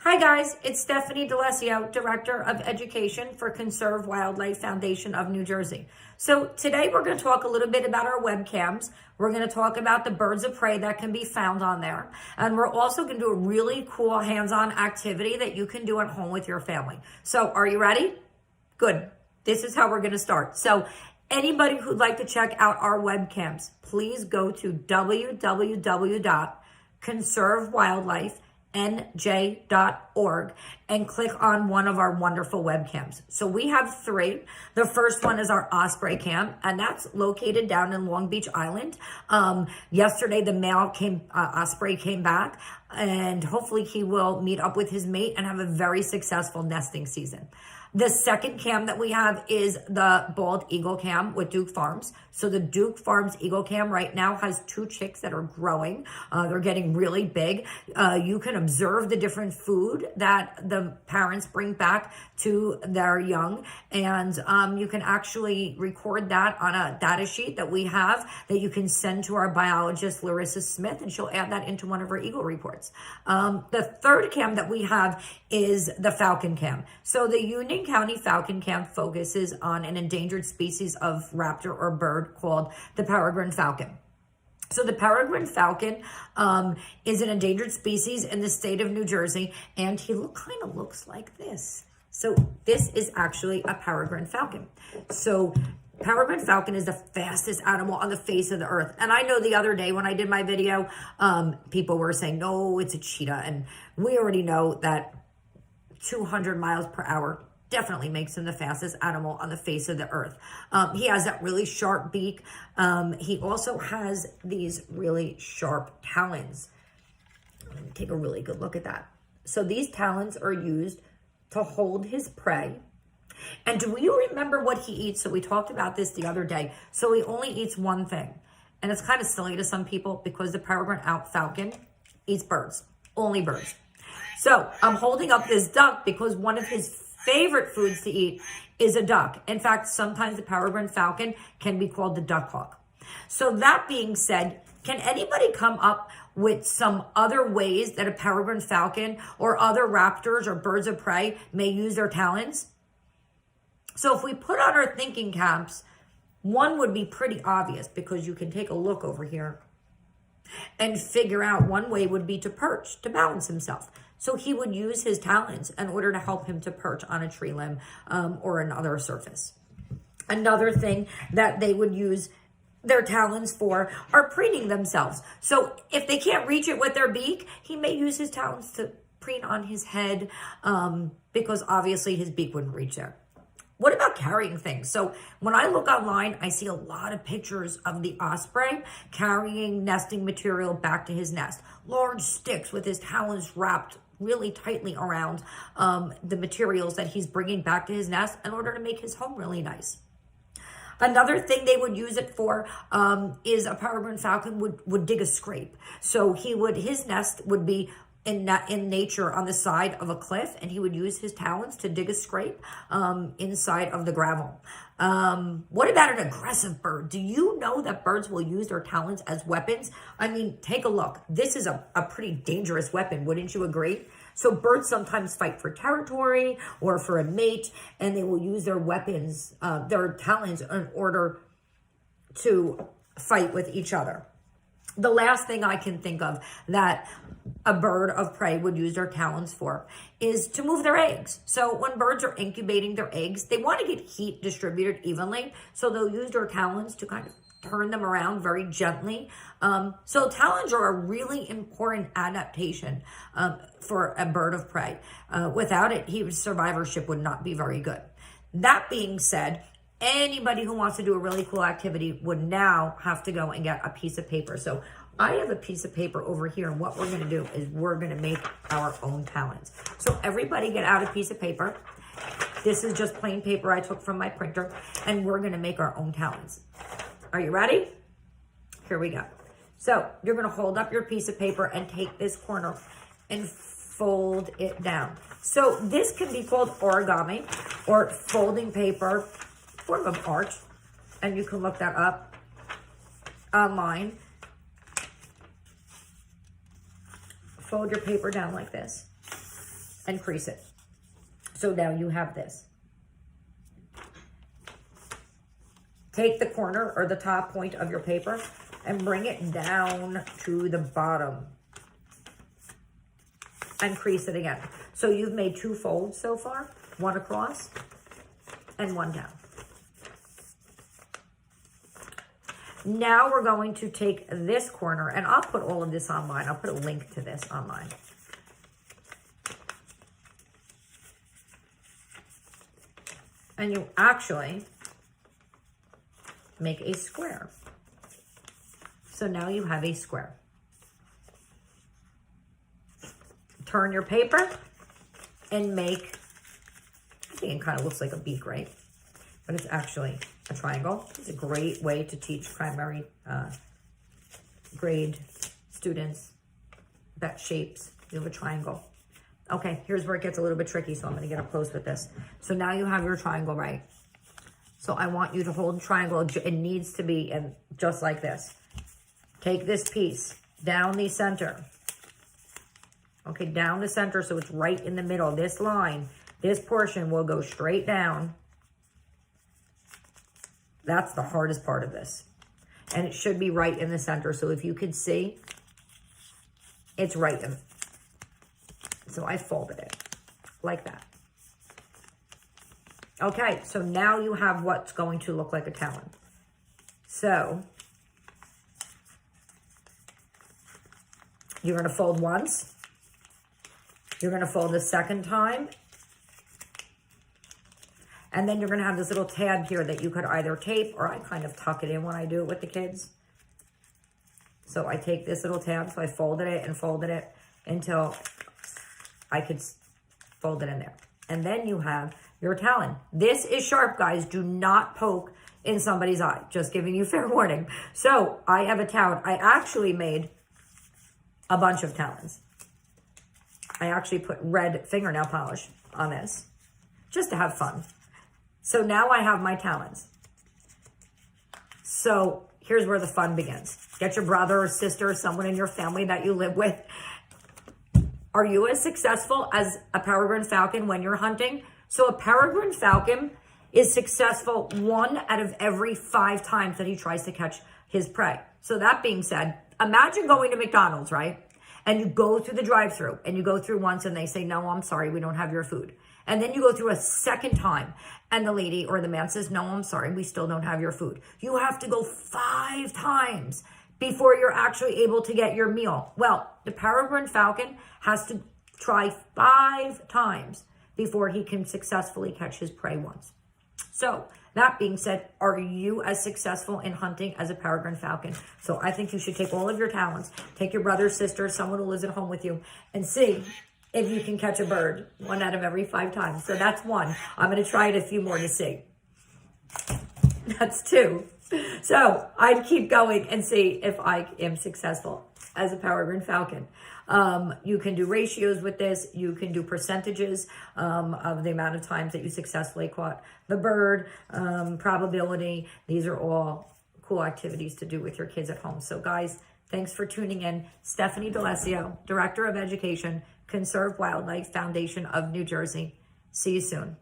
Hi guys, it's Stephanie DAlessio, Director of Education for Conserve Wildlife Foundation of New Jersey. So today we're going to talk a little bit about our webcams. We're going to talk about the birds of prey that can be found on there. And we're also going to do a really cool hands-on activity that you can do at home with your family. So are you ready? Good. This is how we're going to start. So anybody who'd like to check out our webcams, please go to www.conservewildlifenj.org and click on one of our wonderful webcams. So we have three. The first one is our Osprey Camp, and that's located down in Long Beach Island. Yesterday, the male Osprey came back, and hopefully he will meet up with his mate and have a very successful nesting season. The second cam that we have is the bald eagle cam with Duke Farms. So the Duke Farms Eagle Cam right now has 2 chicks that are growing. They're getting really big. You can observe the different food that the parents bring back to their young. And you can actually record that on a data sheet that we have that you can send to our biologist, Larissa Smith, and she'll add that into one of her Eagle reports. The third cam that we have is the Falcon Cam. So the Union County Falcon Cam focuses on an endangered species of raptor or bird called the peregrine falcon. So the peregrine falcon is an endangered species in the state of New Jersey, and he kind of looks like this. So this is actually a peregrine falcon. So peregrine falcon is the fastest animal on the face of the earth. And I know the other day when I did my video, people were saying, no, it's a cheetah. And we already know that 200 miles per hour definitely makes him the fastest animal on the face of the earth. He has that really sharp beak. He also has these really sharp talons. Let me take a really good look at that. So these talons are used to hold his prey. And do you remember what he eats? So we talked about this the other day. So he only eats one thing. And it's kind of silly to some people because the peregrine falcon eats birds, only birds. So I'm holding up this duck because one of his favorite foods to eat is a duck. In fact, sometimes the peregrine falcon can be called the duck hawk. So that being said, can anybody come up with some other ways that a peregrine falcon or other raptors or birds of prey may use their talons? So if we put on our thinking caps, one would be pretty obvious because you can take a look over here and figure out one way would be to perch, to balance himself. So he would use his talons in order to help him to perch on a tree limb or another surface. Another thing that they would use their talons for are preening themselves. So if they can't reach it with their beak, he may use his talons to preen on his head because obviously his beak wouldn't reach there. What about carrying things? So when I look online, I see a lot of pictures of the osprey carrying nesting material back to his nest. Large sticks with his talons wrapped really tightly around the materials that he's bringing back to his nest in order to make his home really nice. Another thing they would use it for is a peregrine falcon would dig a scrape. So his nest would be in nature on the side of a cliff, and he would use his talons to dig a scrape inside of the gravel. What about an aggressive bird? Do you know that birds will use their talons as weapons? I mean, take a look. This is a pretty dangerous weapon, wouldn't you agree? So birds sometimes fight for territory or for a mate, and they will use their weapons, their talons, in order to fight with each other. The last thing I can think of that a bird of prey would use their talons for is to move their eggs. So when birds are incubating their eggs, they want to get heat distributed evenly. So they'll use their talons to kind of turn them around very gently. So talons are a really important adaptation for a bird of prey. Without it, his survivorship would not be very good. That being said, anybody who wants to do a really cool activity would now have to go and get a piece of paper. So I have a piece of paper over here, and what we're going to do is we're going to make our own talons. So everybody get out a piece of paper. This is just plain paper I took from my printer, and we're going to make our own talons. Are you ready? Here we go. So you're going to hold up your piece of paper and take this corner and fold it down. So this can be called origami or folding paper, form of art, and you can look that up online. Fold your paper down like this. and crease it. So now you have this. Take the corner or the top point of your paper and bring it down to the bottom and crease it again. So you've made 2 folds so far, one across and one down. Now we're going to take this corner, and I'll put all of this online. I'll put a link to this online. And you actually make a square. So now you have a square. Turn your paper and make, I think it kind of looks like a beak, right? But it's actually a triangle. It's a great way to teach primary grade students that shapes. You have a triangle. Okay, here's where it gets a little bit tricky, so I'm going to get up close with this. So now you have your triangle, right? So I want you to hold the triangle. It needs to be in just like this. Take this piece down the center. Okay, down the center, so it's right in the middle. This line, this portion will go straight down. That's the hardest part of this. And it should be right in the center. So if you could see, it's right in. So I folded it like that. Okay, so now you have what's going to look like a talon. So you're going to fold once. You're going to fold a second time. And then you're going to have this little tab here that you could either tape, or I kind of tuck it in when I do it with the kids. So I take this little tab, so I folded it and folded it until I could fold it in there. And then you have your talon. This is sharp, guys. Do not poke in somebody's eye. Just giving you fair warning. So I have a talon. I actually made a bunch of talons. I actually put red fingernail polish on this just to have fun. So now I have my talons. So here's where the fun begins. Get your brother or sister or someone in your family that you live with. Are you as successful as a peregrine falcon when you're hunting? So a peregrine falcon is successful 1 out of every 5 times that he tries to catch his prey. So that being said, imagine going to McDonald's, right? And you go through the drive-thru and you go through once and they say, no, I'm sorry, we don't have your food. And then you go through a second time and the lady or the man says, no, I'm sorry, we still don't have your food. You have to go 5 times before you're actually able to get your meal. Well, the peregrine falcon has to try 5 times before he can successfully catch his prey once. So that being said, are you as successful in hunting as a peregrine falcon? So I think you should take all of your talents, take your brother, sister, someone who lives at home with you, and see if you can catch a bird 1 out of every 5 times. So that's 1. I'm going to try it a few more to see. That's 2. So I'd keep going and see if I am successful as a peregrine falcon. You can do ratios with this. You can do percentages of the amount of times that you successfully caught the bird, probability. These are all cool activities to do with your kids at home. So guys, thanks for tuning in. Stephanie DAlessio, Director of Education, Conserve Wildlife Foundation of New Jersey. See you soon.